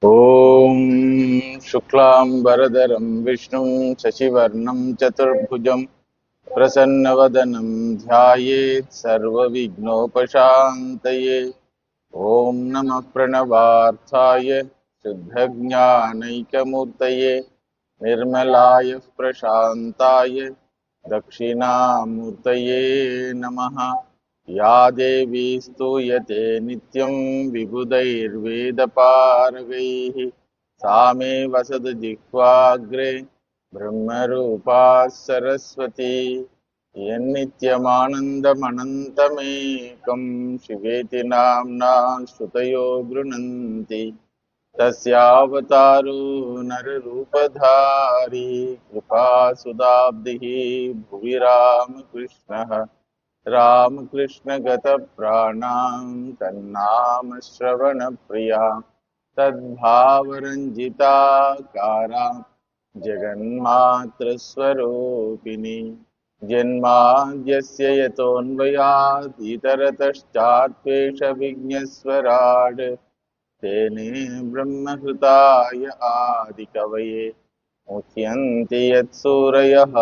ॐ शुक्लाम्बरधरं विष्णुं शशिवर्णं चतुर्भुजं प्रसन्नवदनं ध्यायेत् सर्वविघ्नोपशान्तये। ॐ नमः प्रणवार्थाय शुद्धज्ञानैकमूर्तये निर्मलाय प्रशान्ताय दक्षिणामूर्तये नमः। या देवी स्तूयते नित्यं विबुधैर्वेदपारगैः सा मे वसतु जिह्वाग्रे ब्रह्मरूपा सरस्वती। यन्नित्यमानन्दमनन्तमेकं शिवेति नाम्ना श्रुतयो गृह्णन्ति। तस्यावतारो नररूपधारी कृपासुदाब्धिः भुवि रामकृष्णः। रामकृष्णगतप्राणां तन्नाम श्रवणप्रिया तद्भावरञ्जिताकारां जगन्मात्रस्वरूपिणी। जन्माद्यस्य यतोऽन्वयात् इतरतश्चात्वेषविघ्नस्वराट् तेने ब्रह्महृताय आदिकवये मुह्यन्ति यत्सूरयः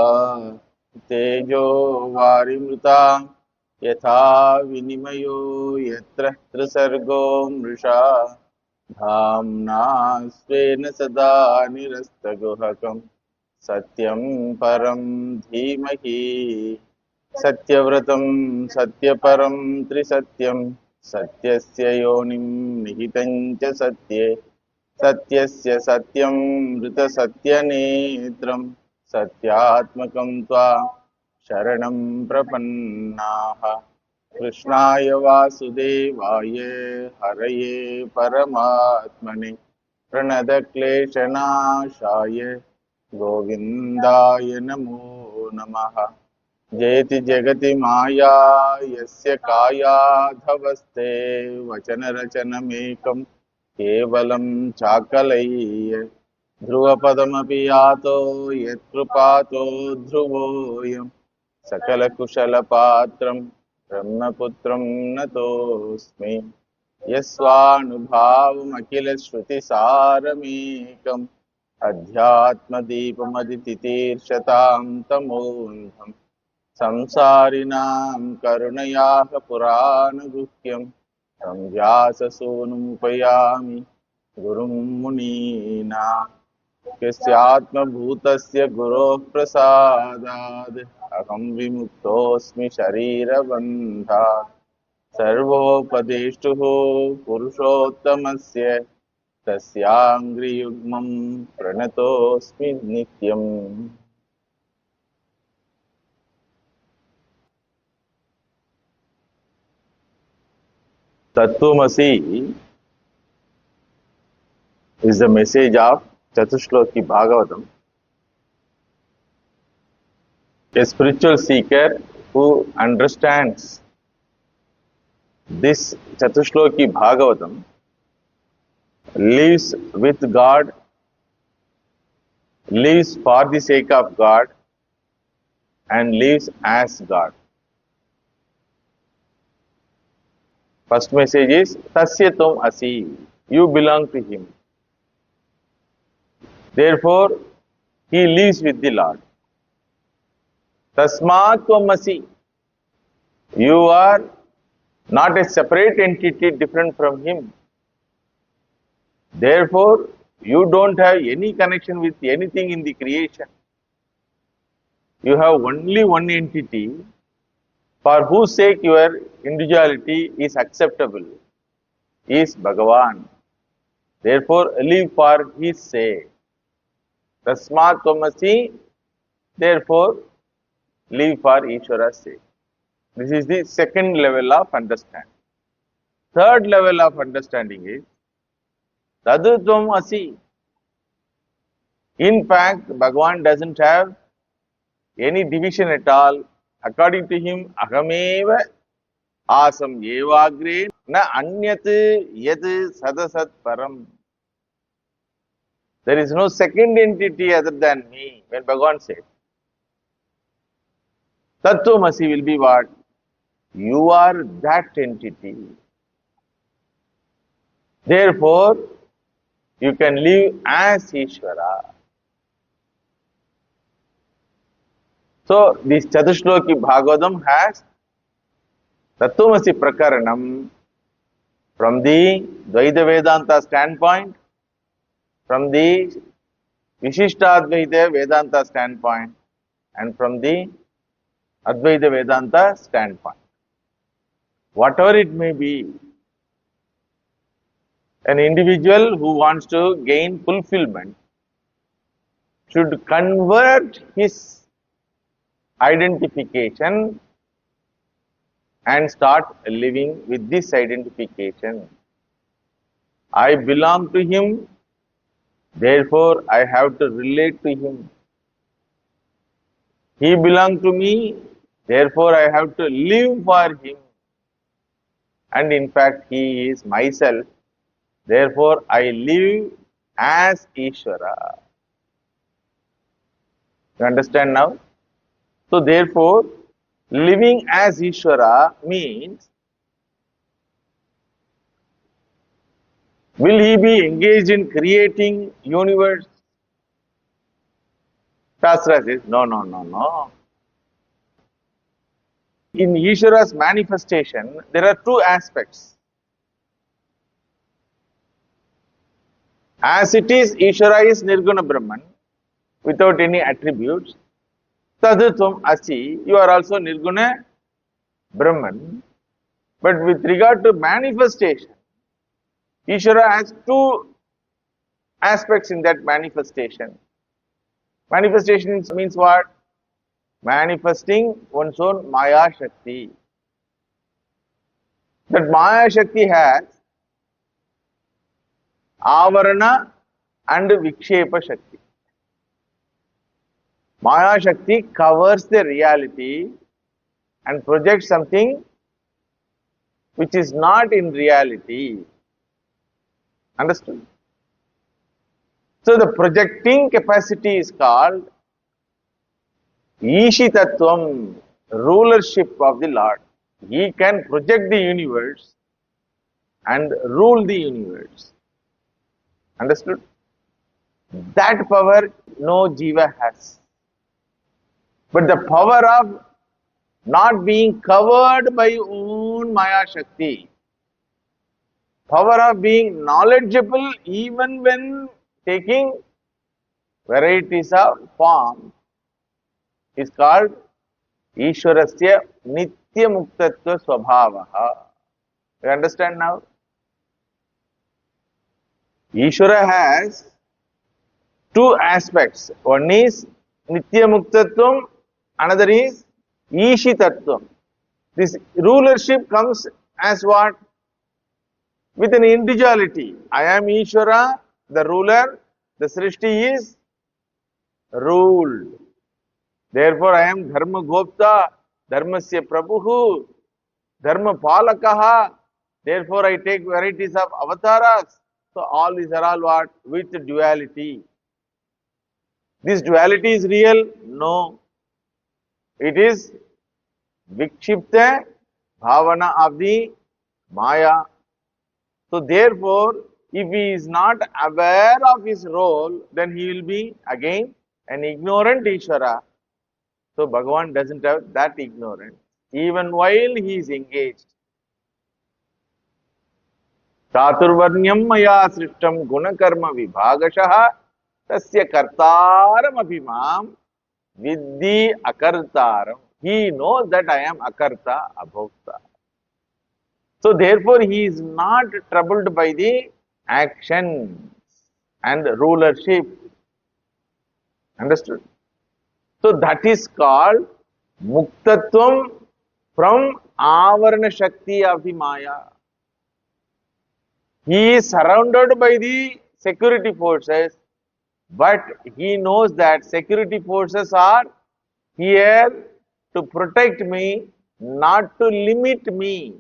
तेजो वारिमृता यथा विनिमयो यत्र त्रिसर्गो मृषा धाम्ना स्वेन सदा निरस्तगुहकं सत्यं परं धीमहि। सत्यव्रतं सत्यपरं त्रिसत्यं सत्यस्य योनिं निहितं च सत्ये सत्यस्य सत्यं मृतसत्यनेत्रं सत्यात्मकं त्वां शरणं प्रपन्नाः। कृष्णाय वासुदेवाय हरये परमात्मने प्रणतक्लेशनाशाय गोविन्दाय नमो नमः। जयति जगति माया यस्य कायाधवस्ते वचनरचनमेकं केवलं चाकलैः ध्रुवपदमपि यातो यत्कृपातो ध्रुवोऽयं सकलकुशलपात्रं ब्रह्मपुत्रं नतोऽस्मि। यस्वानुभावमखिलश्रुतिसारमेकम् अध्यात्मदीपमदितितीर्षतां तमोऽन्धम् संसारिणां करुणयाः पुराणगुह्यं तं व्याससूनुमुपयामि गुरुं मुनीनां। यस्यात्मभूतस्य गुरोः प्रसादाद् अहं विमुक्तोऽस्मि शरीरबन्धात्। सर्वोपदेष्टुः पुरुषोत्तमस्य तस्याङ्घ्रियुग्मं प्रणतोऽस्मि नित्यम्। Tattvamasi is the message of Chatushloki Bhagavatam. A spiritual seeker who understands this Chatushloki Bhagavatam lives with God, lives for the sake of God, and lives as God. First message is Tasya Tvam Asi. You belong to Him. Therefore, he lives with the Lord. Tasmat Tvam Asi. You are not a separate entity different from Him. Therefore, you don't have any connection with anything in the creation. You have only one entity for whose sake your individuality is acceptable, is Bhagavan. Therefore, live for His sake. Tasmat Tvamasi, therefore, live for Ishvara's sake. This is the second level of understanding. Third level of understanding is Tadu Tvamasi. In fact, Bhagavan doesn't have any division at all. According to him, Ahameva Asam Evagre Na Anyat Yad Sadasat Param. There is no second entity other than me. When Bhagavan said, Tattvamasi will be what? You are that entity. Therefore, You can live as Ishvara. So, this Chatushloki Bhagavatam has Tattvamasi Prakaranam from the Dvaita Vedanta standpoint, from the Vishishtadvaita Vedanta standpoint, and from the Advaita Vedanta standpoint. Whatever it may be, an individual who wants to gain fulfillment should convert his identification and start living with this identification. I belong to him, therefore I have to relate to him. He belongs to me, therefore I have to live for him. And in fact, he is myself, therefore I live as Ishvara. You understand now? So therefore, living as Ishvara means, will he be engaged in creating universe? Shastra says, no, no, no, no. In Ishvara's manifestation, there are two aspects. As it is, Ishvara is Nirguna Brahman, without any attributes. Tadutvam Asi, you are also Nirguna Brahman. But with regard to manifestation, Ishvara has two aspects in that manifestation. Manifestation means what? Manifesting one's own Maya Shakti. That Maya Shakti has Avarana and Vikshepa Shakti. Maya Shakti covers the reality and projects something which is not in reality. Understood? So the projecting capacity is called Ishitattvam, rulership of the Lord. He can project the universe and rule the universe. Understood? That power no jiva has. But the power of not being covered by own Maya Shakti, power of being knowledgeable even when taking varieties of form, is called Ishwarasya Nitya Muktatva Swabhavaha. You understand now? Ishvara has two aspects. One is Nitya Muktatvam, another is Ishitattvam. This rulership comes as what? With an individuality. I am Ishvara, the ruler, the Srishti is ruled. Therefore, I am Dharma Gopta, Dharmasya Prabhuhu, Dharma Palakaha. Therefore, I take varieties of avatars. So, all these are all what? With duality. This duality is real? No. It is Vikshipta Bhavana of the Maya. So, therefore, if he is not aware of his role, then he will be again an ignorant Ishvara. So, Bhagavan doesn't have that ignorance, even while he is engaged. Chaturvarnyam maya srishtam gunakarma vibhagashaha tasya kartaram abhimam vidhi akartaram. He knows that I am akarta, abhokta. So, therefore, he is not troubled by the actions and rulership. Understood? So, that is called Muktatvam from Avarana Shakti of the Maya. He is surrounded by the security forces, but he knows that security forces are here to protect me, not to limit me.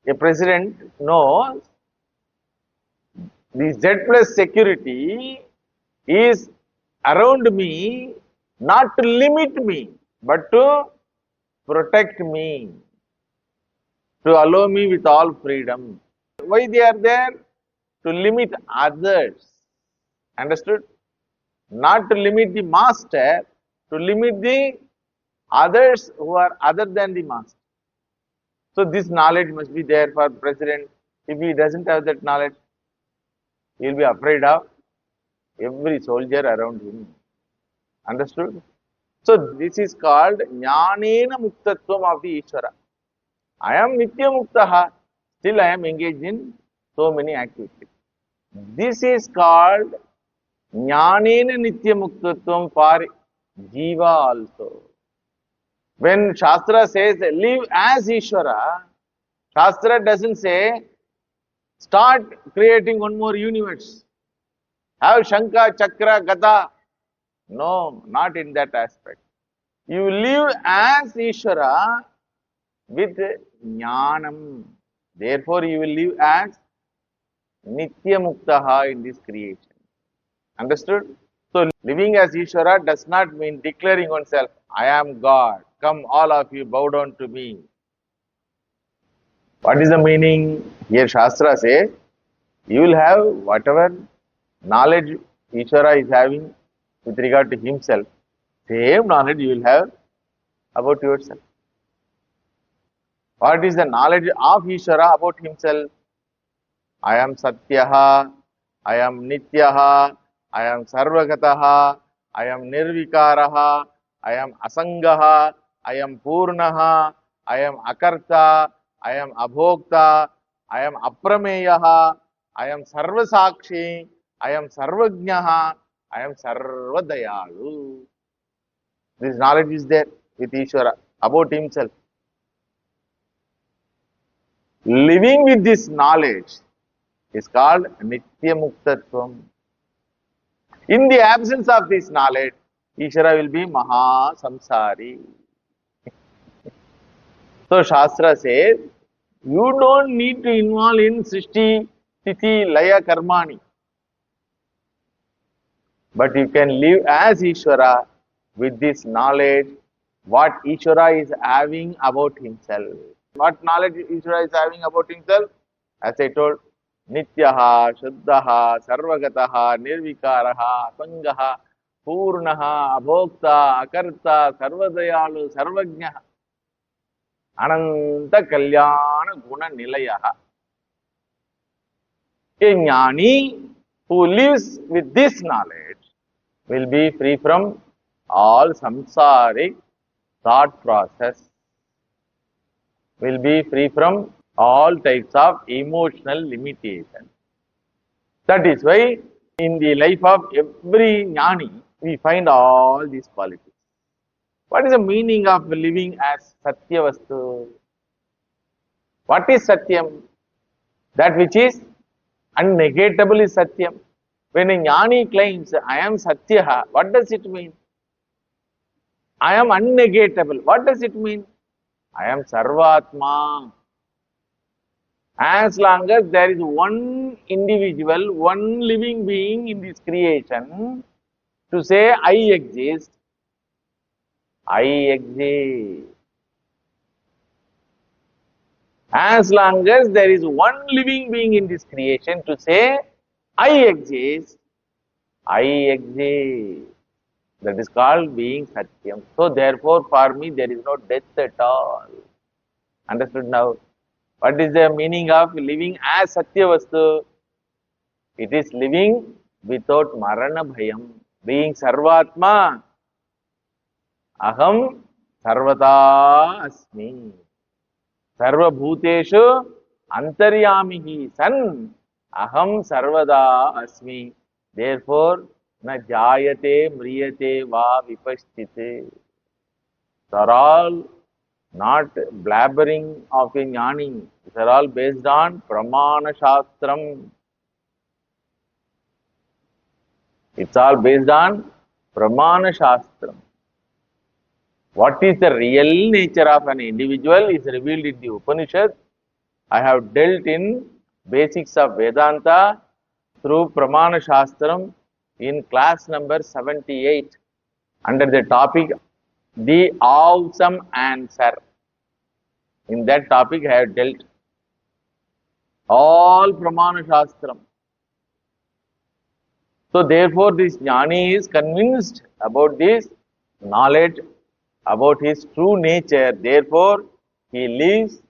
A president knows the Z plus security is around me, not to limit me, but to protect me, to allow me with all freedom. Why they are there? to limit others. Understood? Not to limit the master, to limit the others who are other than the master. So this knowledge must be there for president. If he doesn't have that knowledge, he will be afraid of every soldier around him. Understood? So this is called Jnanena Muktatvam of the Ishvara. I am Nitya Muktaha, still I am engaged in so many activities. This is called Jnanena Nitya Muktatvam for Jiva also. When Shastra says live as Ishvara, Shastra doesn't say start creating one more universe. Have Shanka, Chakra, Gada. No, not in that aspect. You live as Ishvara with Jnanam. Therefore, you will live as Nitya Muktaha in this creation. Understood? So, living as Ishvara does not mean declaring oneself, I am God. Come, all of you, bow down to me. What is the meaning? Here, Shastra says, you will have whatever knowledge Ishvara is having with regard to himself, same knowledge you will have about yourself. What is the knowledge of Ishvara about himself? I am Satyaha, I am Nityaha, I am Sarvagataha, I am Nirvikaraha, I am Asangaha, I am Purnaha, I am Akarta, I am Abhokta, I am Aprameyaha, I am Sarvasakshi, I am Sarvajnaha, I am Sarvadayalu. This knowledge is there with Ishvara about himself. Living with this knowledge is called Nitya Muktatvam. In the absence of this knowledge, Ishvara will be Maha Samsari. So Shastra says, you don't need to involve in Srishti, Sthiti, Laya, Karmani. But you can live as Ishvara with this knowledge, what Ishvara is having about himself. What knowledge Ishvara is having about himself? As I told, Nityaha, Shuddhaha, Sarvagataha, Nirvikaraha, Asangaha, Purnaha, Abhokta, Akarta, Sarvadayalu, Sarvajnaha, Ananta Kalyana Guna Nilayaha. A Jnani who lives with this knowledge will be free from all samsaric thought process, will be free from all types of emotional limitation. That is why in the life of every jnani, we find all these qualities. What is the meaning of living as Satyavastu? What is Satyam? That which is unnegatable is Satyam. When a jnani claims, I am Satyaha, what does it mean? I am unnegatable. What does it mean? I am Sarvatma. As long as there is one individual, one living being in this creation, to say I exist, I exist. As long as there is one living being in this creation, to say I exist, I exist. That is called being Satyam. So therefore, for me, there is no death at all. Understood now? What is the meaning of living as Satyavastu? It is living without Marana Bhayam. Being Sarvatma, Aham Sarvata Asmi. Sarva Bhuteshu Antaryamihi San Aham Sarvada Asmi. Therefore, Na Jayate Mriyate Va Vipasthite. They are all not blabbering of a jnani. These are all based on Pramana Shastram. It's all based on Pramana Shastram. What is the real nature of an individual is revealed in the Upanishad. I have dealt in basics of Vedanta through Pramana Shastram in class number 78 under the topic The Awesome Answer. In that topic I have dealt all Pramana Shastram. So therefore this jnani is convinced about this knowledge, about his true nature. Therefore he lives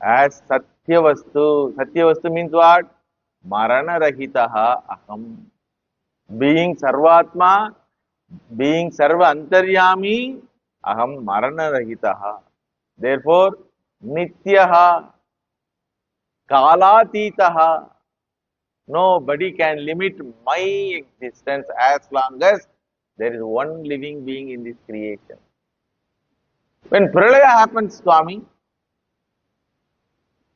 as Satyavastu. Satyavastu means what? Marana Rahitaha Aham. Being Sarvatma, being Sarva Antaryami, Aham Marana Rahitaha. Therefore, Nityaha, Kalatitaha. Nobody can limit my existence as long as there is one living being in this creation. When Pralaya happens, Swami,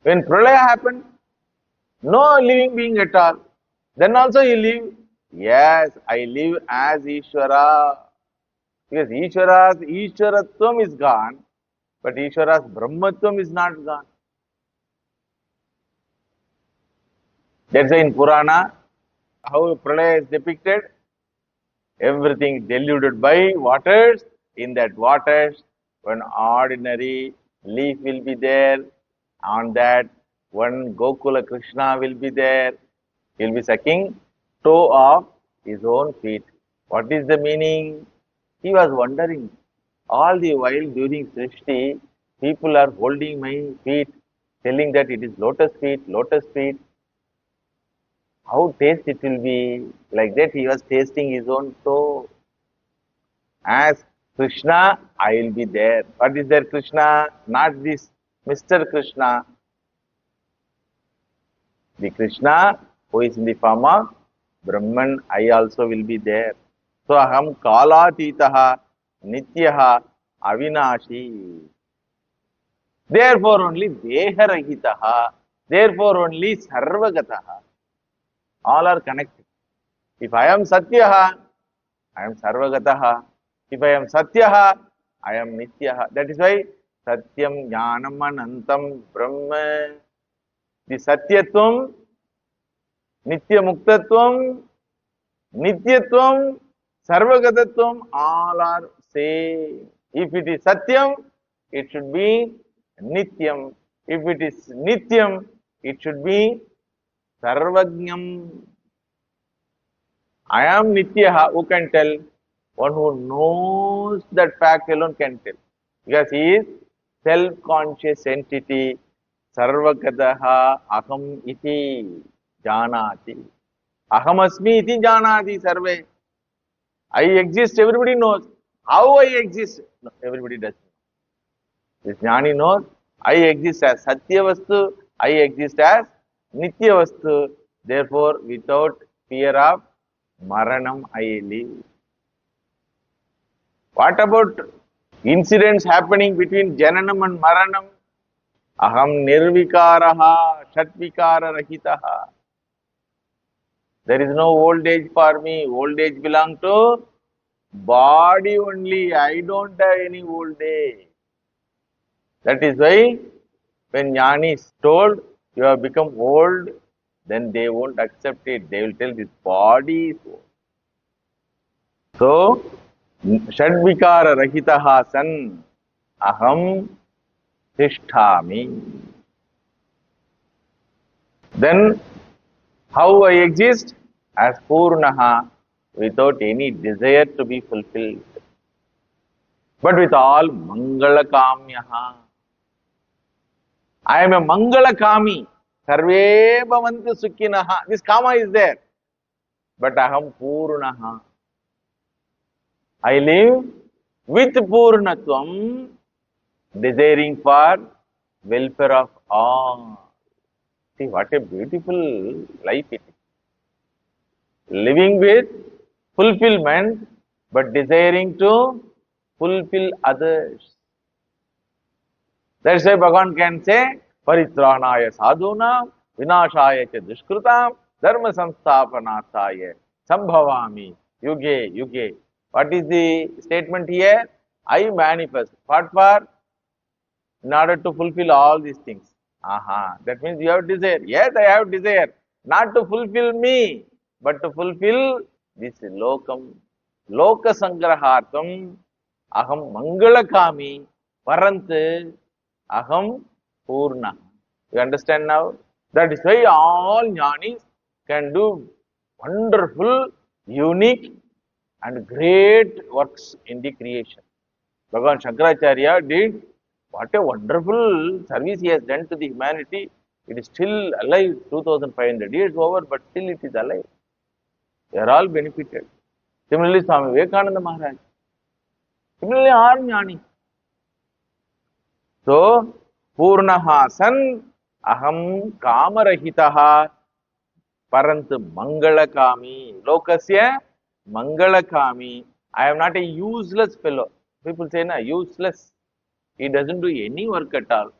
when Pralaya happened, no living being at all. Then also you live. Yes, I live as Ishvara. Because Ishvara's Ishvaratvam is gone, but Ishvara's Brahmatvam is not gone. That's why in Purana, how Pralaya is depicted, everything deluded by waters. In that waters, one ordinary leaf will be there. On that, one Gokula Krishna will be there. He will be sucking toe of his own feet. What is the meaning? He was wondering. All the while during Srishti, people are holding my feet, telling that it is lotus feet, lotus feet. How taste it will be. Like that he was tasting his own toe. As Krishna, I will be there. What is there Krishna? Not this Mr. Krishna. The Krishna who is in the form of Brahman, I also will be there. So aham kalatitaha nityaha avinashi. Therefore only deharahitaha. Therefore only sarvagataha. All are connected. If I am satyaha, I am sarvagataha. If I am satyaha, I am nityaha. That is why satyam jnanam anantam brahma. The satyatvam, nitya muktatvam, nityatvam, sarvagatatvam, all are same. If it is satyam, it should be nityam. If it is nityam, it should be sarvagnyam. I am nityaha. Who can tell? One who knows that fact alone can tell. Because he is self-conscious entity. Sarvagataha aham iti janati. Aham asmi iti janati sarve. I exist, everybody knows. How I exist? No, everybody does not. This jnani knows, I exist as Satyavastu, I exist as Nityavastu. Therefore, without fear of Maranam, I live. What about incidents happening between Jananam and Maranam? Aham nirvikaraha, shatvikara rahitaha. There is no old age for me. Old age belongs to body only. I don't have any old age. That is why when jnani is told you have become old, then they won't accept it. They will tell this body is old. So, shadvikara rahitaha san aham tisthami. Then, how I exist? As Purnaha, without any desire to be fulfilled. But with all Mangala Kamyaha. I am a Mangala Kami. Sarve Bhavantu Sukhinaha. This Kama is there. But Aham Purnaha. I live with Purnatvam, desiring for welfare of all. See what a beautiful life it is. Living with fulfillment, but desiring to fulfill others. That's why Bhagavan can say, Paritranaya sadhunam, vinashaya cha dushkrutam, dharma samsthapanarthaya, sambhavami, yuge, yuge. What is the statement here? I manifest. What for? In order to fulfill all these things. Aha, that means you have desire. Yes, I have desire. Not to fulfill me, but to fulfill this lokam. Loka sangrahartam aham mangalakami parant aham purna. You understand now? That is why all jnanis can do wonderful unique and great works in the creation. Bhagavan Shankaracharya did what a wonderful service he has done to the humanity. It is still alive, 2500 years over, but still it is alive. They are all benefited. Similarly, Swami Vivekananda Maharaj. Similarly, all jnani. So, Purnaha san aham kamarahitaha parantu mangalakami. Lokasya mangalakami. I am not a useless fellow. People say, na, useless. He doesn't do any work at all.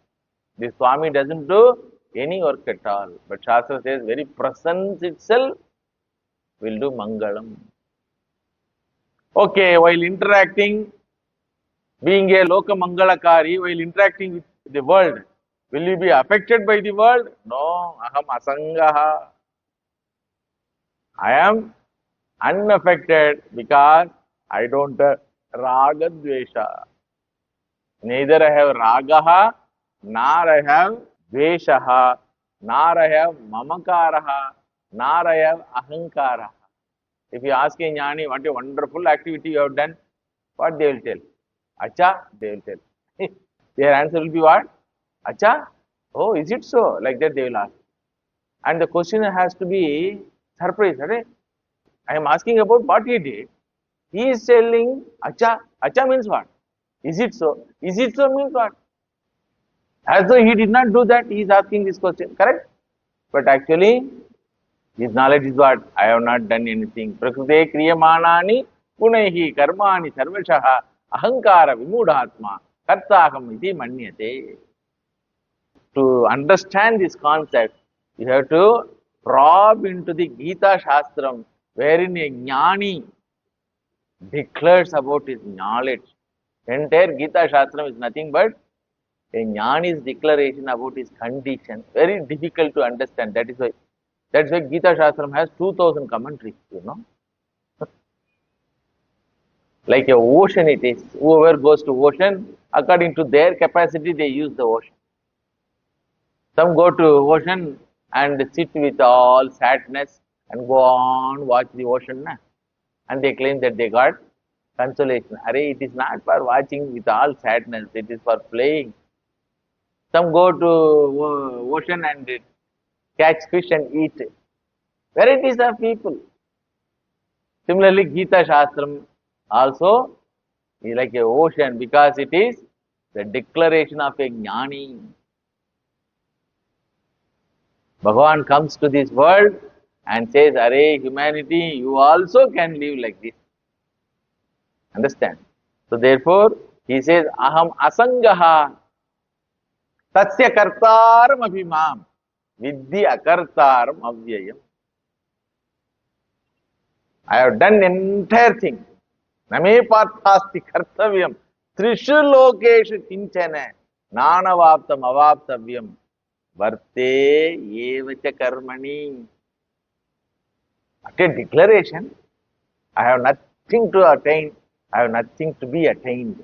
The Swami doesn't do any work at all. But Shastra says, very presence itself will do mangalam. Okay, while interacting, being a loka mangalakari, while interacting with the world, will you be affected by the world? No, aham asangaha. I am unaffected because I don't have raga dvesha. Neither I have ragaha, nor I have dveshaha, nor I have mamakaraha, nor I have ahankaraha. If you ask a jnani what a wonderful activity you have done, what they will tell? Acha, they will tell. Their answer will be what? Acha? Oh, is it so? Like that they will ask. And the question has to be surprise. Right? I am asking about what he did. He is telling Acha. Acha means what? Is it so? Is it so means what? As though he did not do that, he is asking this question. Correct? But actually, his knowledge is what? I have not done anything. Prakrute kriyamanani punaihi karmani sarvashaha ahankara vimudhatma kartaham iti manyate. To understand this concept, you have to probe into the Gita Shastram, wherein a jnani declares about his knowledge. Entire Gita Shastram is nothing but a jnani's declaration about his condition. Very difficult to understand. That's why Gita Shastram has 2000 commentaries, you know. Like a ocean it is. Whoever goes to ocean, according to their capacity, they use the ocean. Some go to ocean and sit with all sadness and go on watch the ocean. And they claim that they got consolation. Array, it is not for watching with all sadness, it is for playing. Some go to ocean and catch fish and eat. Varieties of people. Similarly, Gita Shastram also is like a ocean because it is the declaration of a jnani. Bhagavan comes to this world and says, Array, humanity, you also can live like this. Understand? So therefore, he says, Aham asangaha tasya kartaram abhimam vidhi akartaram avyayam. I have done entire thing. Name parthasti kartavyam trishu lokeshu kinchana nanavaptam avaptavyam varte evacha karmani. After a declaration, I have nothing to attain, I have nothing to be attained.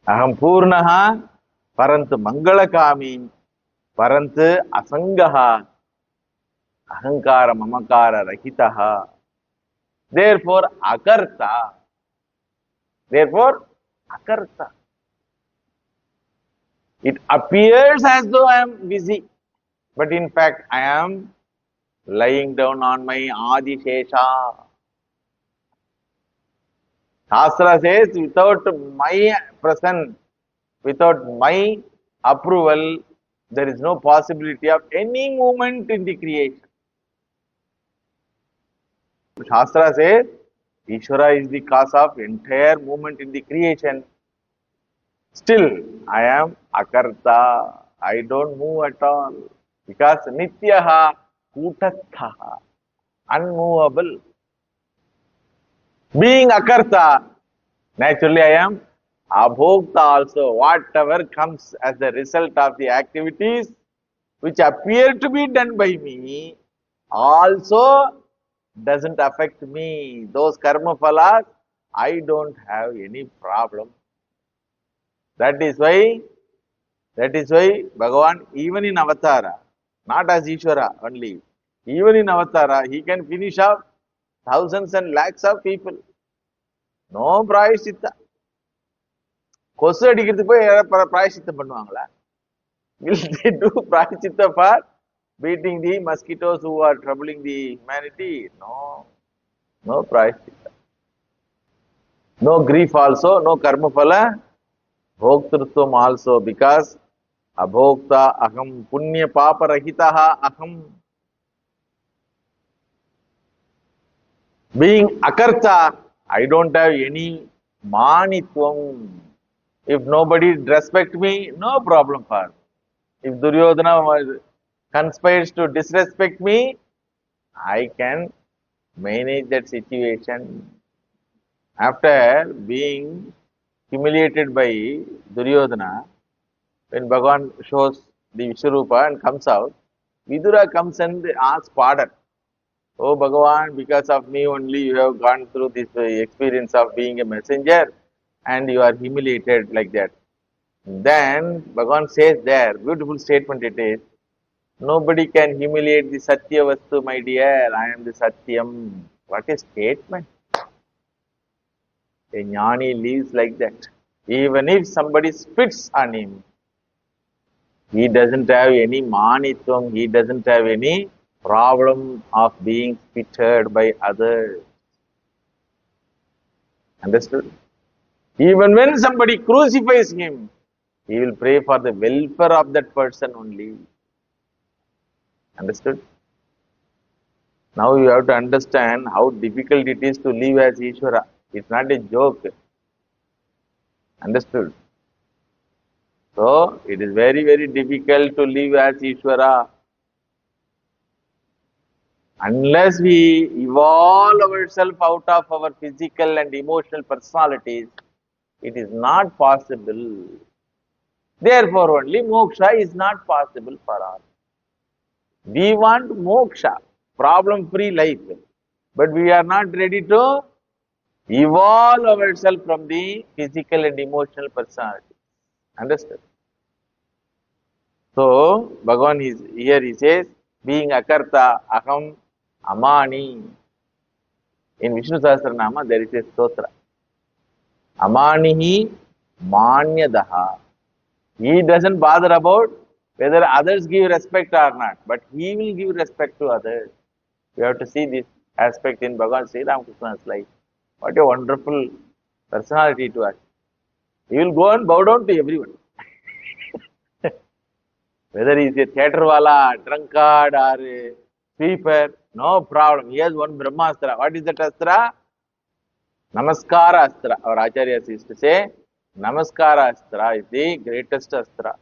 Aham purnaha parantu mangalakami parantu asangaha ahankara mamakara rahitaha. Therefore, akarta. Therefore, akarta. It appears as though I am busy, but in fact, I am lying down on my Adishesha. Shastra says, without my presence, without my approval, there is no possibility of any movement in the creation. Shastra says, Ishvara is the cause of entire movement in the creation. Still, I am akarta. I don't move at all. Because nityaha kutatha, unmovable. Being akarta, naturally I am abhokta also. Whatever comes as the result of the activities which appear to be done by me also doesn't affect me. Those karma phalas, I don't have any problem. That is why Bhagavan, even in Avatara, not as Ishvara only, Even in Avatara, he can finish off thousands and lakhs of people. No prayaschitta. கொசு அடிக்கிறதுக்கு போய் யாராவது பிராயச்சித்தம் பண்ணுவாங்களா? Will they do prayaschitta for beating the mosquitoes who are troubling the humanity? No. No prayaschitta. No grief also, no karma phala. Bhoktrutvam also, because abhokta aham punya papa rahitaha aham. Being akarta, I don't have any manitvam. If nobody respect me, no problem for me. If Duryodhana conspires to disrespect me, I can manage that situation. After being humiliated by Duryodhana, when Bhagavan shows the Vishwarupa and comes out, Vidura comes and asks pardon. Oh Bhagavan, because of me only you have gone through this experience of being a messenger and you are humiliated like that. Then Bhagavan says there, beautiful statement it is, nobody can humiliate the Satya Vastu, my dear, I am the Satyam. What a statement. A jnani lives like that. Even if somebody spits on him, he doesn't have any manitvam, he doesn't have any problem of being spitted by others. Understood? Even when somebody crucifies him, he will pray for the welfare of that person only. Understood? Now you have to understand how difficult it is to live as Ishvara. It's not a joke. Understood? So, it is very, very difficult to live as Ishvara. Unless we evolve ourselves out of our physical and emotional personalities, it is not possible. Therefore, only moksha is not possible for all. We want moksha, problem-free life, but we are not ready to evolve ourselves from the physical and emotional personality. Understood? So, Bhagavan is here, he says, being akarta, aham, amani. In Vishnu Sahasranama, there is a stotra. Amanihi manyadaha. He doesn't bother about whether others give respect or not, but he will give respect to others. You have to see this aspect in Bhagavan Sri Ramakrishna's life. What a wonderful personality to us. He will go and bow down to everyone. Whether he is a theatre wala, drunkard or a sweeper, no problem. He has one Brahmastra. What is that astra? Namaskara astra. Our Acharyas used to say, Namaskara astra is the greatest astra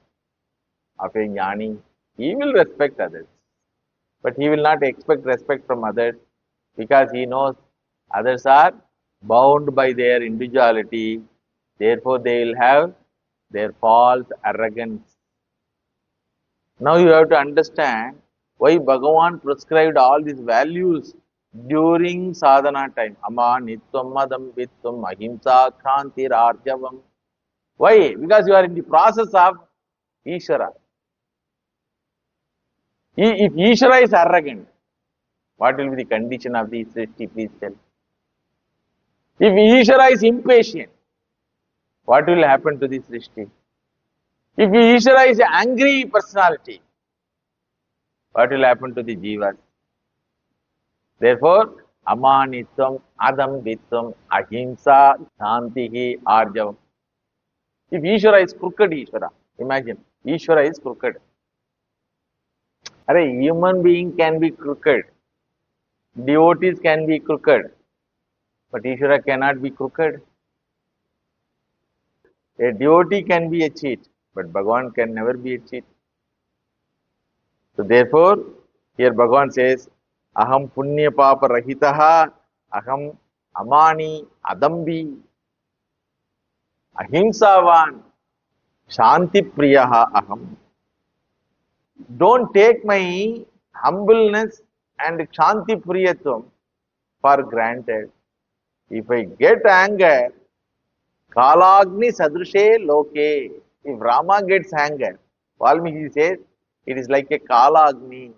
of a jnani. He will respect others, but he will not expect respect from others because he knows others are bound by their individuality. Therefore, they will have their false arrogance. Now you have to understand why Bhagavan prescribed all these values during sadhana time. Ama, nitvam, madam, vitvam, ahimsa, kranti, arjavam. Why? Because you are in the process of Ishvara. If Ishvara is arrogant, what will be the condition of the Srishti? Please tell. If Ishvara is impatient, what will happen to the Srishti? If Ishvara is an angry personality, what will happen to the jivas? Therefore, amanitvam, adam vitvam, ahimsa, shantihi, arjavam. If Ishvara is crooked Ishvara, imagine, Ishvara is crooked. A human being can be crooked, devotees can be crooked, but Ishvara cannot be crooked. A devotee can be a cheat, but Bhagavan can never be a cheat. So therefore, here Bhagavan says, Aham punya papa rahitaha, aham amani adambi, ahimsavan, shanti priyaha aham. Don't take my humbleness and shanti priyatvam for granted. If I get anger, kalagni sadrishe loke. If Rama gets anger, Valmiki says, it is like a kalagni.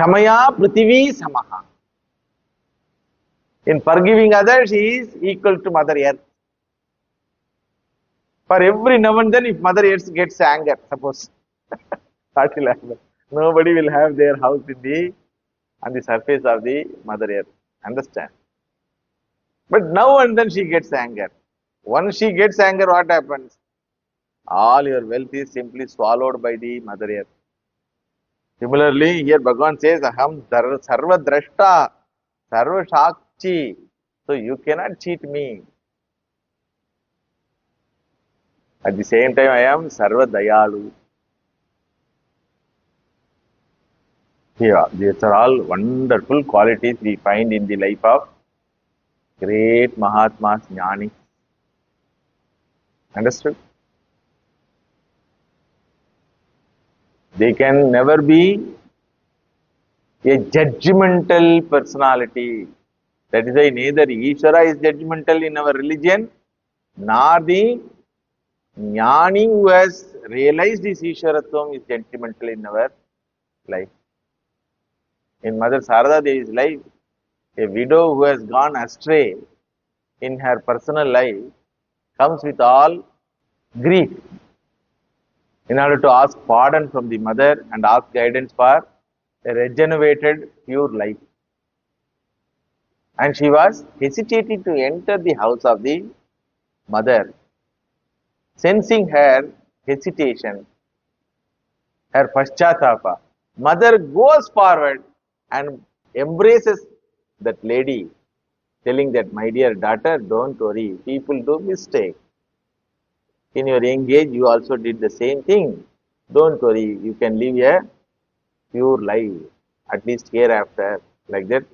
Kshamaya Prithvi Samaha. In forgiving others, she is equal to Mother Earth. For every now and then, if Mother Earth gets anger, suppose, what will happen? Nobody will have their house on the surface of the Mother Earth. Understand? But now and then she gets anger. Once she gets anger, what happens? All your wealth is simply swallowed by the Mother Earth. Similarly, here Bhagavan says, Aham sarva drashta, sarva shakti. So you cannot cheat me. At the same time, I am sarva dayalu. Here, these are all wonderful qualities we find in the life of great Mahatmas, Jnani. Understood? They can never be a judgmental personality. That is why neither Ishvara is judgmental in our religion, nor the Jnani who has realized his Ishvaratvam is judgmental in our life. In Mother Sarada Devi's life, a widow who has gone astray in her personal life comes with all grief in order to ask pardon from the mother and ask guidance for a regenerated, pure life. And she was hesitating to enter the house of the mother. Sensing her hesitation, her paschatapa, mother goes forward and embraces that lady, telling that, my dear daughter, don't worry, people do mistake. In your young age, you also did the same thing. Don't worry, you can live a pure life, at least hereafter, like that.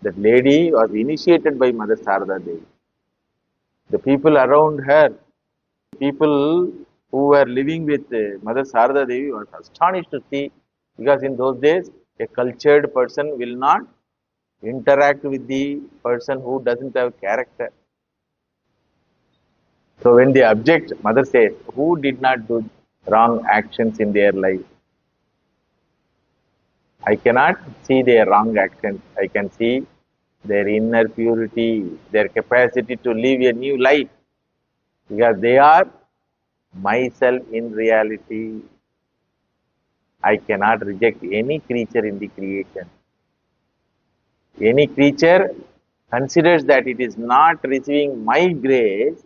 That lady was initiated by Mother Sarada Devi. The people around her, people who were living with Mother Sarada Devi was astonished to see, because in those days, a cultured person will not interact with the person who doesn't have character. So when they object, Mother says, who did not do wrong actions in their life? I cannot see their wrong actions. I can see their inner purity, their capacity to live a new life, because they are myself in reality. I cannot reject any creature in the creation. Any creature considers that it is not receiving my grace,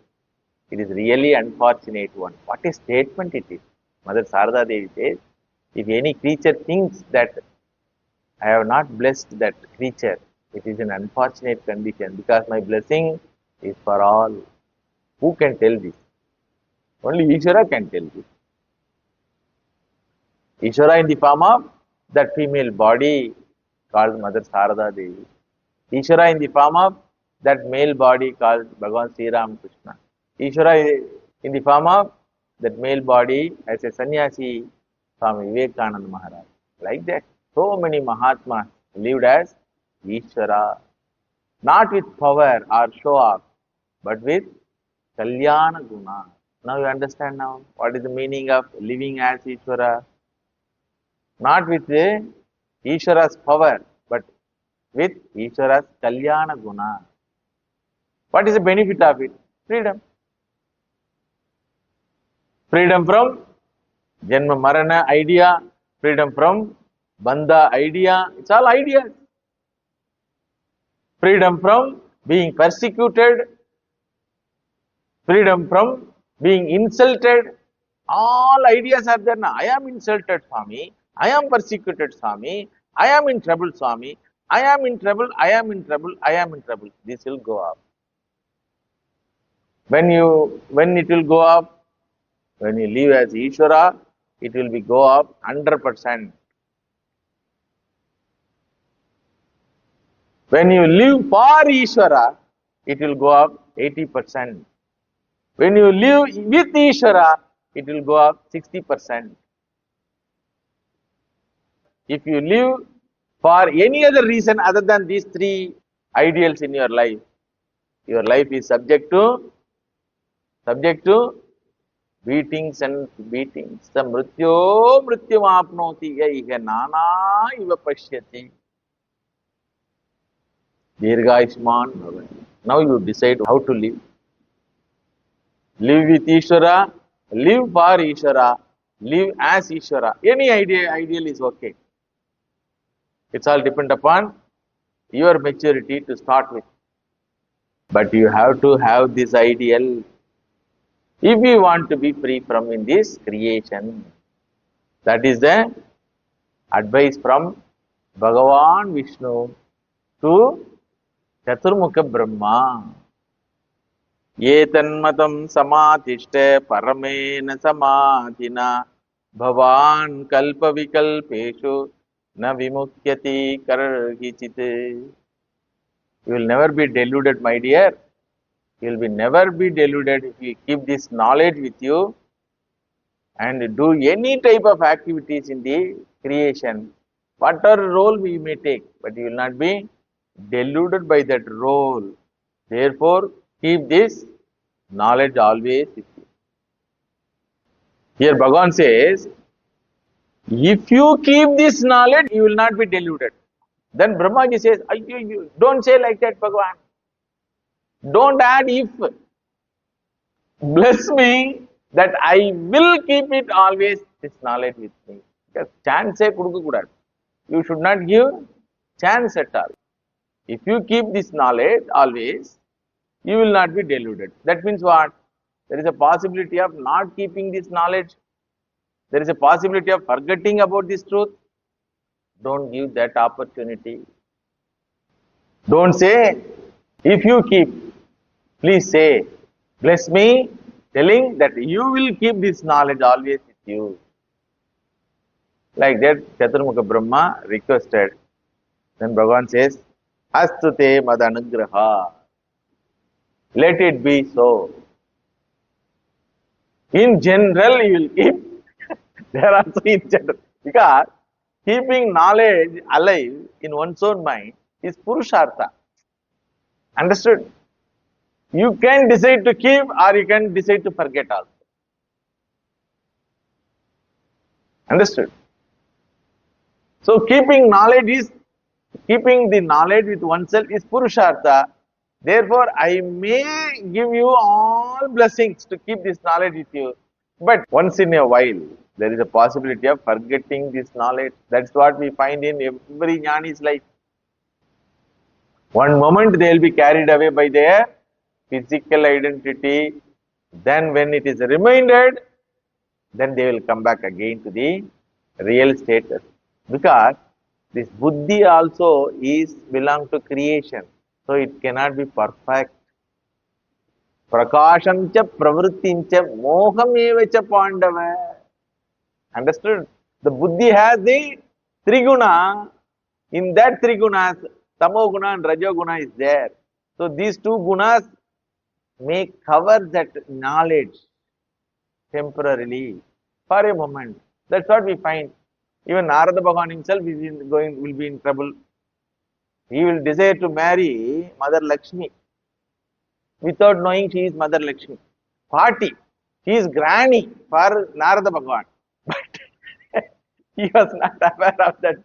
it is really unfortunate one. What a statement it is. Mother Sarada Devi says, if any creature thinks that I have not blessed that creature, it is an unfortunate condition, because my blessing is for all. Who can tell this? Only Ishvara can tell this. Ishvara in the form of that female body called Mother Sarada Devi. Ishvara in the form of that male body called Bhagavan Sri Ram Krishna. Ishvara in the form of that male body as a sannyasi, Swami Vivekananda Maharaj. Like that, so many Mahatmas lived as Ishvara, not with power or show off, but with Kalyana Guna. Now you understand now what is the meaning of living as Ishvara? Not with Ishvara's power, but with Ishvara's Kalyana Guna. What is the benefit of it? Freedom. Freedom from Janma Marana idea, freedom from Bandha idea, it's all ideas. Freedom from being persecuted, freedom from being insulted, all ideas are there now. I am insulted, Swami, I am persecuted, Swami, I am in trouble, Swami, I am in trouble, I am in trouble, I am in trouble. This will go up. When it will go up? When you live as Ishvara, it will be go up 100%. When you live for Ishvara, it will go up 80%. When you live with Ishvara, it will go up 60%. If you live for any other reason other than these three ideals in your life is subject to beatings and beatings. The mrityo mrityum apnoti iha nana iva pashyati. Dirghayushman bhava. Now you decide how to live. Live with Ishvara, live for Ishvara, live as Ishvara. Any ideal is okay. It's all depend upon your maturity to start with. But you have to have this ideal if you want to be free from in this creation. That is the advice from Bhagavan Vishnu to Chaturmukha Brahma. Ye tanmatam samadhishta paramena samadhina bhavan kalpa vikalpeshu na vimukyati karhichite. You will never be deluded, my dear. You will never be deluded if you keep this knowledge with you and do any type of activities in the creation, whatever role we may take, but you will not be deluded by that role. Therefore, keep this knowledge always with you. Here Bhagavan says, if you keep this knowledge, you will not be deluded. Then Brahmaji says, don't say like that, Bhagavan. Don't add if. Bless me that I will keep it always, this knowledge with me. Because chance you should not give chance at all. If you keep this knowledge always, you will not be deluded. That means what? There is a possibility of not keeping this knowledge. There is a possibility of forgetting about this truth. Don't give that opportunity. Don't say, if you keep, please say, bless me, telling that you will keep this knowledge always with you. Like that, Chaturmukha Brahma requested. Then Bhagavan says, Astu te madanagraha. Let it be so. In general, you will keep. There also in general. Because keeping knowledge alive in one's own mind is Purushartha. Understood? You can decide to keep or you can decide to forget also. Understood? So keeping the knowledge with oneself is Purushartha. Therefore, I may give you all blessings to keep this knowledge with you. But once in a while, there is a possibility of forgetting this knowledge. That's what we find in every jnani's life. One moment they will be carried away by their physical identity. Then when it is reminded, then they will come back again to the real status. Because this buddhi also is belong to creation. So it cannot be perfect. Prakashamcha pravrittincha mohamevacha pandava. Understood? The buddhi has the triguna. In that trigunas, tamoguna and rajoguna is there. So these two gunas may cover that knowledge temporarily for a moment. That's what we find. Even Narada Bhagavan himself will be in trouble. He will desire to marry Mother Lakshmi without knowing she is Mother Lakshmi. Party. She is granny for Narada Bhagavan. But he was not aware of that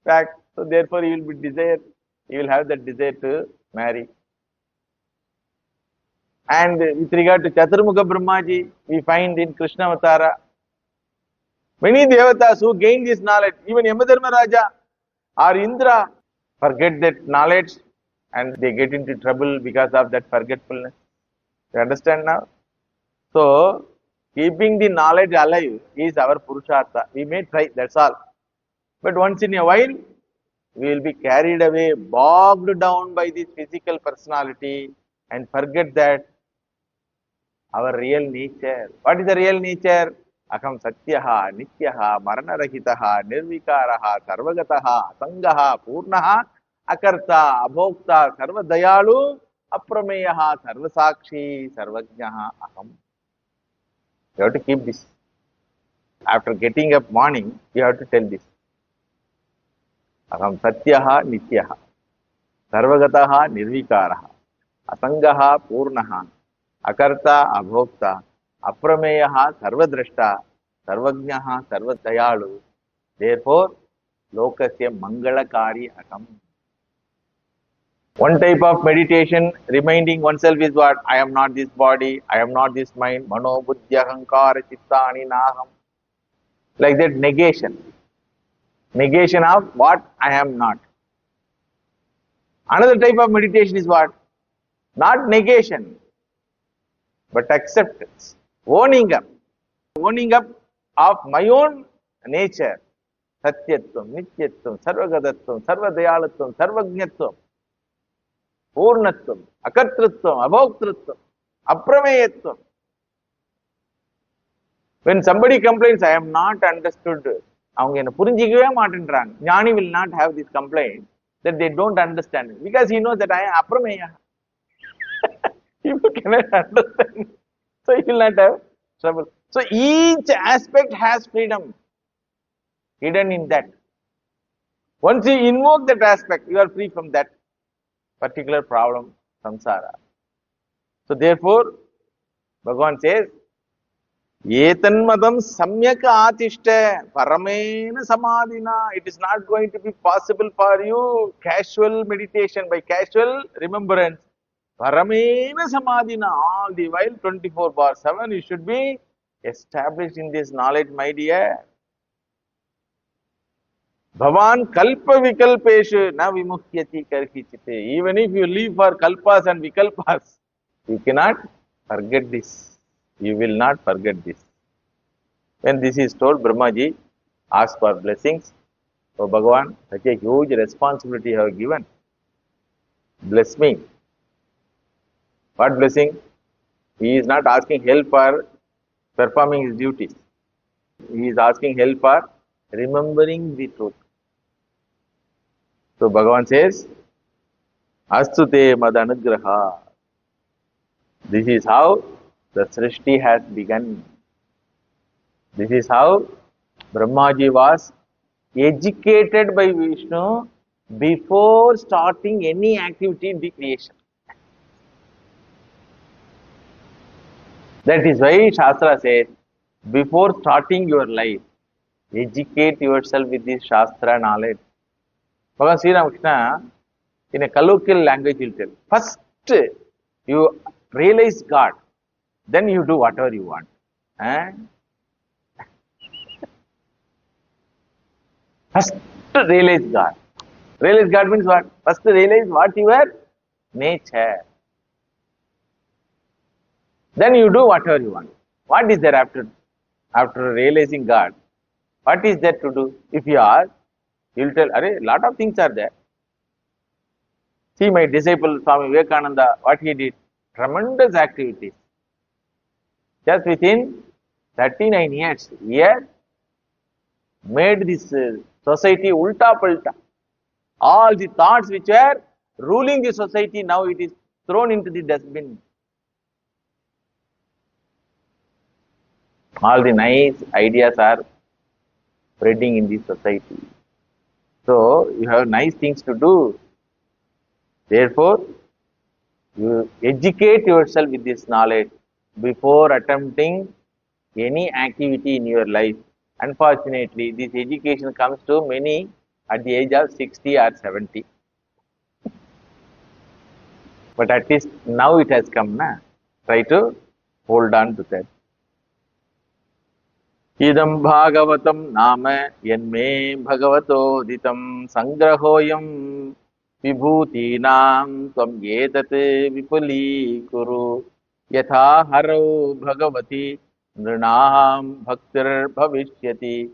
fact. So therefore he will have that desire to marry. And with regard to Chaturmukha Brahmaji, we find in Krishna Avatara, many devatas who gain this knowledge, even Yamadharma Raja or Indra, forget that knowledge and they get into trouble because of that forgetfulness. You understand now? So, keeping the knowledge alive is our Purushartha. We may try, that's all. But once in a while, we will be carried away, bogged down by this physical personality and forget that our real nature. What is the real nature? Akam satyaha, nityaha, maranarahitaha, nirvikaraha, sarvagataha, asangaha, purnaha, akarta, abhokta, sarvadayalu, aprameyaha, sarvasakshi, sarvajnaha, aham. You have to keep this. After getting up morning, you have to tell this. Aham satyaha, nityaha, sarvagataha, nirvikaraha, asangaha, purnaha, akarta, abhokta, aprameyaha sarvadrashta, sarvajnaha sarvadayalu. Therefore, lokasya mangalakari aham. One type of meditation, reminding oneself is what? I am not this body, I am not this mind, mano buddhya ahankara chittani naham. Like that, negation. Negation of what I am not. Another type of meditation is what? Not negation, but acceptance. Owning up. Owning up of my own nature. Satyatvam, Nityatvam, Sarvagadatvam, Sarvadayalatvam, Sarvajnatvam, Purnatvam, Akartritvam, Abhoktritvam, Aprameyatvam. When somebody complains, I am not understood, அவங்க என்ன புரிஞ்சிக்கவே மாட்டேன்றாங்க. ஞானி will not have this complaint that they don't understand it because he knows that I am aprameya. People cannot understand. So he will not have trouble. So each aspect has freedom hidden in that. Once you invoke that aspect, you are free from that particular problem, samsara. So therefore, Bhagavan says, Etanmadam samyaka atishta paramena samadhina. It is not going to be possible for you casual meditation by casual remembrance. Paramena samadhina. All the while 24/7 you should be established in this knowledge, my dear. Bhavan kalpa vikalpeshu na vimuhyati karhichite. Even if you live for kalpas and vikalpas, you cannot forget this. You will not forget this. When this is told, Brahmaji asks for blessings. Oh Bhagavan, such a huge responsibility you have given. Bless me. What blessing? He is not asking help for performing his duties. He is asking help for remembering the truth. So Bhagavan says, Astute madanugraha. This is how the Srishti has begun. This is how Brahmaji was educated by Vishnu before starting any activity in the creation. That is why Shastra says, before starting your life, educate yourself with this Shastra knowledge. Bhagavan Sri Ramakrishna, in a colloquial language, will tell, first you realize God, then you do whatever you want. First realize God. Realize God means what? First realize what your nature. Then you do whatever you want. What is there after realizing God? What is there to do? If you ask, you will tell, a lot of things are there. See my disciple Swami Vivekananda, what he did? Tremendous activities. Just within 39 years, he had made this society ulta palta. All the thoughts which were ruling the society, now it is thrown into the dustbin. All the nice ideas are spreading in the society. So, you have nice things to do. Therefore, you educate yourself with this knowledge before attempting any activity in your life. Unfortunately, this education comes to many at the age of 60 or 70. But at least now it has come, na? Try to hold on to that. Idam Bhagavatam nama yanme bhagavato ditam sangrahoyam vibhutinam tvam yetate vipuli kuru yatha haro bhagavati nrinaham bhaktir bhavishyati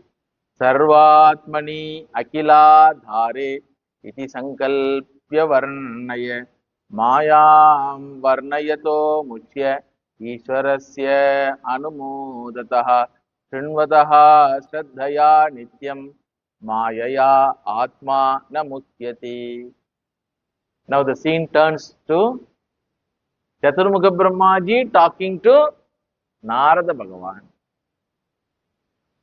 sarvatmani akila dhare iti sankalpya varnaya mayam varnayato muchya ishwarasya anumodataha Shrinvataha Shraddhaya Nityam Mayaya Atma Namusyati. Now the scene turns to Chaturmukha Brahmaji talking to Narada Bhagavan.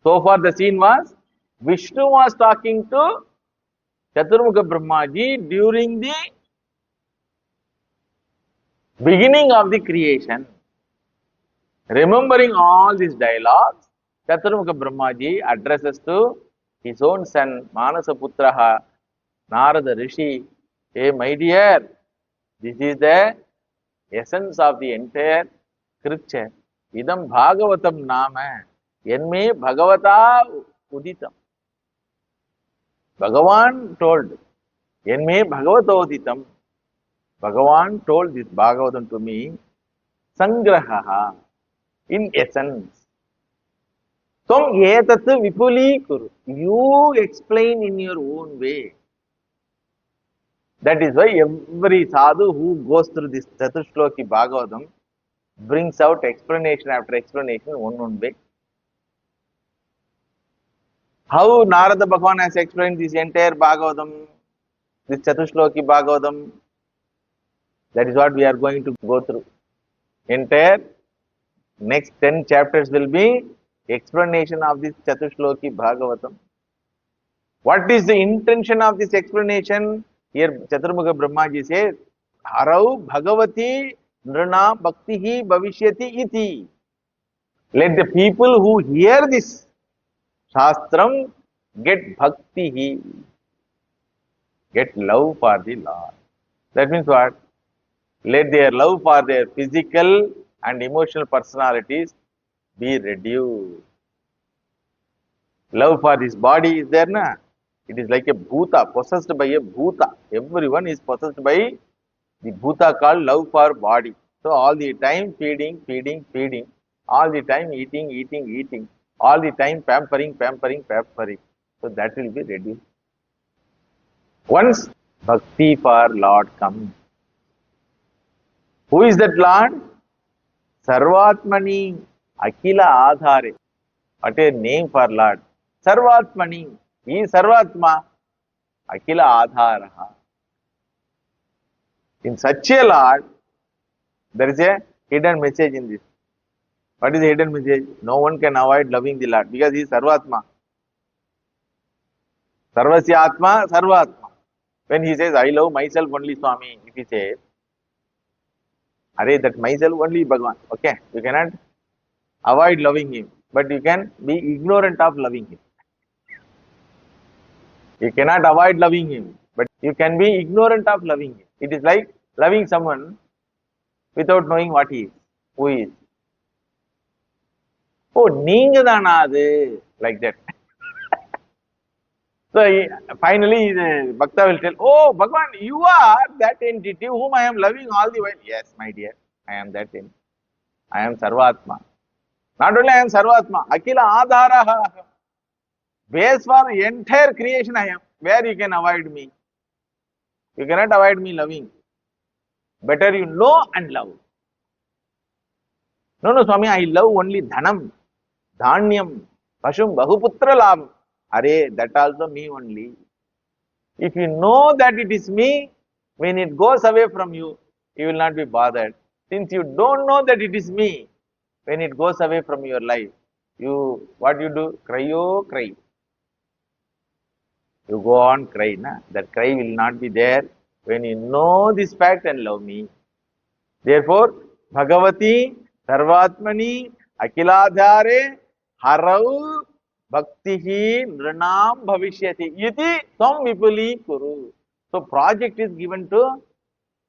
So far the scene was Vishnu was talking to Chaturmukha Brahmaji during the beginning of the creation. Remembering all these dialogues, Chaturmukha Brahmaji addresses to his own son, Manasaputraha, Narada Rishi. Hey, my dear, this is the essence of the entire scripture. Idam Bhagavatam Nama. Enme Bhagavata Uditam. Bhagavan told, Enme Bhagavata Uditam. Bhagavan told this Bhagavatam to me, Sangrahaha, in essence. Tvam etat vipuli kuru. You explain in your own way. That is why every sadhu who goes through this Chatushloki Bhagavatam brings out explanation after explanation one way. How Narada Bhagavan has explained this entire Bhagavatam, this Chatushloki Bhagavatam, that is what we are going to go through. Entire next 10 chapters will be explanation of this Chatushloki Bhagavatam. What is the intention of this explanation? Here Chaturmukha Brahmaji says, Harau Bhagavati Nrana Bhaktihi Bhavishyati Iti. Let the people who hear this Shastram get Bhaktihi, get love for the Lord. That means what? Let their love for their physical and emotional personalities be reduced. Love for this body is there, na? It is like a bhuta, possessed by a bhuta. Everyone is possessed by the bhuta called love for body. So all the time feeding, feeding, feeding. All the time eating, eating, eating. All the time pampering, pampering, pampering. So that will be reduced. Once bhakti for Lord comes. Who is that Lord? Sarvatmani Akila Adhare. What a name for Lord. Sarvatmani. He is Sarvatma. Akila Adharaha. In such a Lord, there is a hidden message in this. What is the hidden message? No one can avoid loving the Lord because he is Sarvatma. Sarvasya Atma, Sarvatma. When he says, I love myself only, Swami, if he says, Arey, that myself only Bhagavan. Okay, you cannot avoid loving him, but you can be ignorant of loving him. You cannot avoid loving him, but you can be ignorant of loving him. It is like loving someone without knowing what he is, who he is. Oh, neenga dana adu, like that. So finally the Bhakta will tell, oh Bhagavan, you are that entity whom I am loving all the while. Yes, my dear, I am that entity. I am Sarvatma. Not only I am Sarvatma, Akila Adharaha. Base for entire creation I am. Where you can avoid me? You cannot avoid me loving. Better you know and love. No, Swami, I love only Dhanam, Dhanyam, Pashum, Bahuputra Labham. Arey, that also me only. If you know that it is me, when it goes away from you, you will not be bothered. Since you don't know that it is me, when it goes away from your life, what you do? Cry, oh, cry. You go on cry, na? That cry will not be there when you know this fact and love me. Therefore, Bhagavati, Sarvatmani, Akiladhare, Harau, Bhaktihi, Nranam Bhavishyati, Iti, Tvam Vipuli Kuru. So, project is given to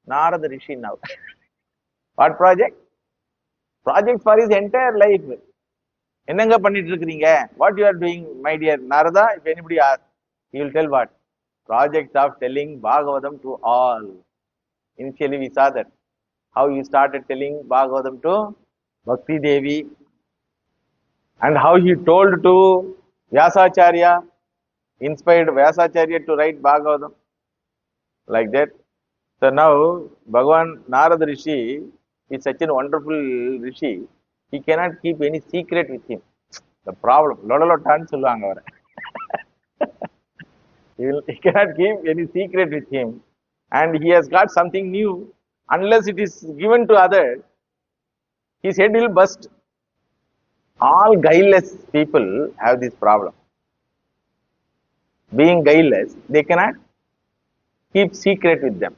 Narada Rishi now. What project? Project for his entire life. Enanga pannittu irukringa? What you are doing, my dear Narada? If anybody asks, he will tell what? Project of telling Bhagavatam to all. Initially we saw that. How you started telling Bhagavatam to Bhakti Devi and how he told to Vyasacharya, inspired Vyasacharya to write Bhagavatam. Like that. So now Bhagavan Narada Rishi is such a wonderful Rishi. He cannot keep any secret with him. The problem. Lodalotan solluvanga avara. He cannot keep any secret with him. And he has got something new. Unless it is given to others, his head will burst. All guileless people have this problem. Being guileless, they cannot keep secret with them.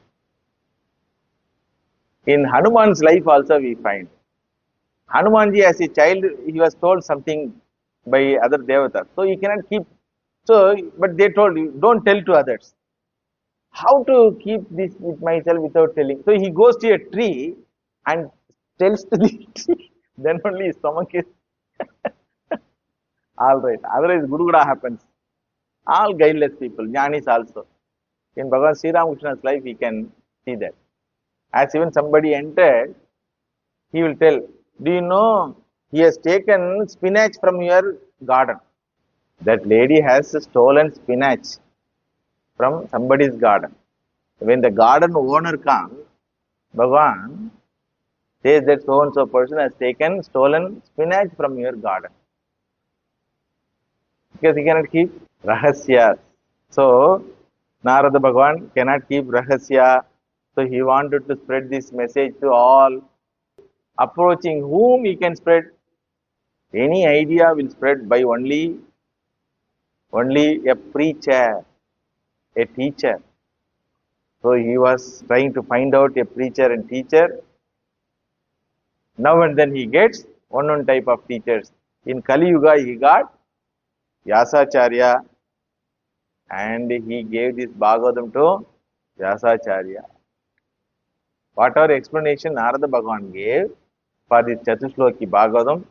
In Hanuman's life also we find. Hanumanji as a child, he was told something by other devatas. So he cannot keep, so, but they told you, don't tell to others. How to keep this with myself without telling? So he goes to a tree and tells to the tree. Then only his stomach is all right. Otherwise, Guruguda happens. All guileless people, Jnanis also. In Bhagavan Sri Ramakrishna's life, we can see that. As even somebody entered, he will tell, do you know, he has taken spinach from your garden. That lady has stolen spinach from somebody's garden. When the garden owner comes, Bhagavan says that so and so person has taken stolen spinach from your garden. Because he cannot keep rahasya. So, Narada Bhagavan cannot keep rahasya. So, he wanted to spread this message to all. Approaching whom he can spread? Any idea will spread by only a preacher, a teacher. So, he was trying to find out a preacher and teacher. Now and then he gets one type of teachers. In Kali Yuga, he got Vyasacharya, and he gave this Bhagavatam to Vyasacharya. Whatever explanation Narada Bhagavan gave for this Chatushloki Bhagavatam,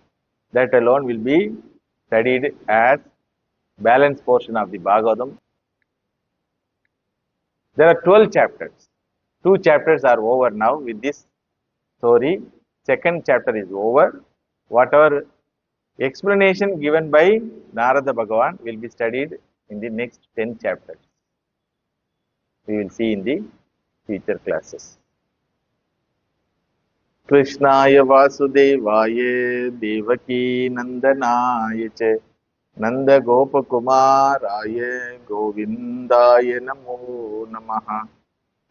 that alone will be studied as balance portion of the Bhagavatam. There are 12 chapters. 2 chapters are over now with this story. Second chapter is over. Whatever explanation given by Narada Bhagavan will be studied in the next 10 chapters. We will see in the future classes. Krishnaya Vasudevaya Devaki Nandanaya Cha Nanda Gopakumaraya Govindaya Namo Namaha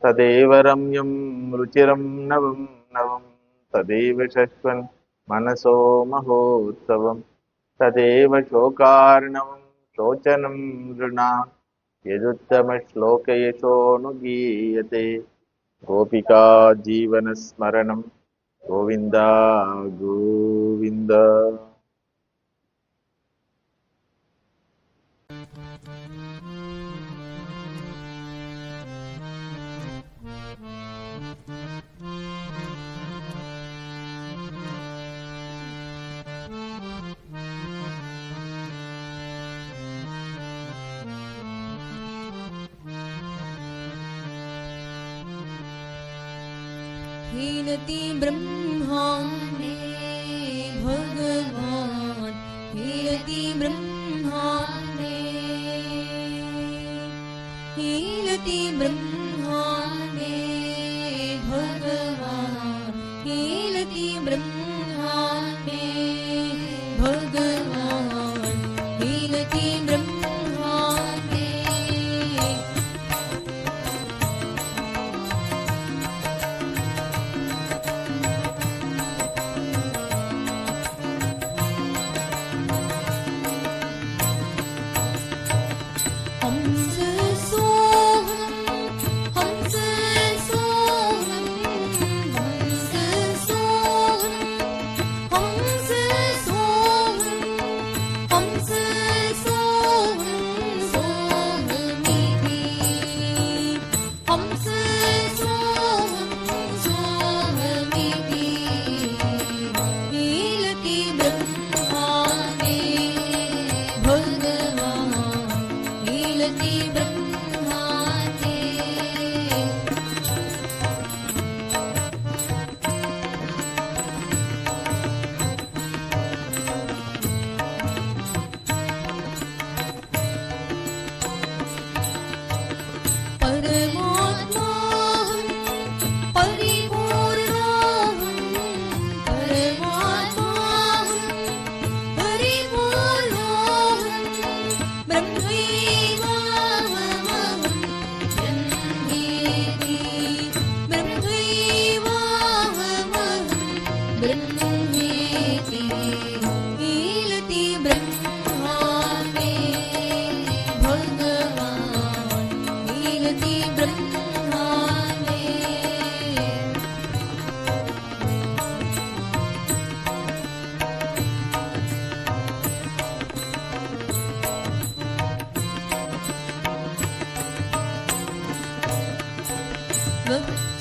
Tadeva Ramyam Ruchiram Navam Navam Tadeva Shashvan Manaso Mahotsavam Tadeva Shokarnavam Shochanam Runa Yaduttama Shloka Yashonugiyate Gopika Jivana Smaranam Govinda Govinda. हीनति ब्रह्माण्डे भगवान् हीनति ब्रह्माण्डे हीनति ब्रह्माण्डे भगवान् हीनति ब्रह्माण्डे भगवान् हीनति ब्रह्माण्डे भक्ति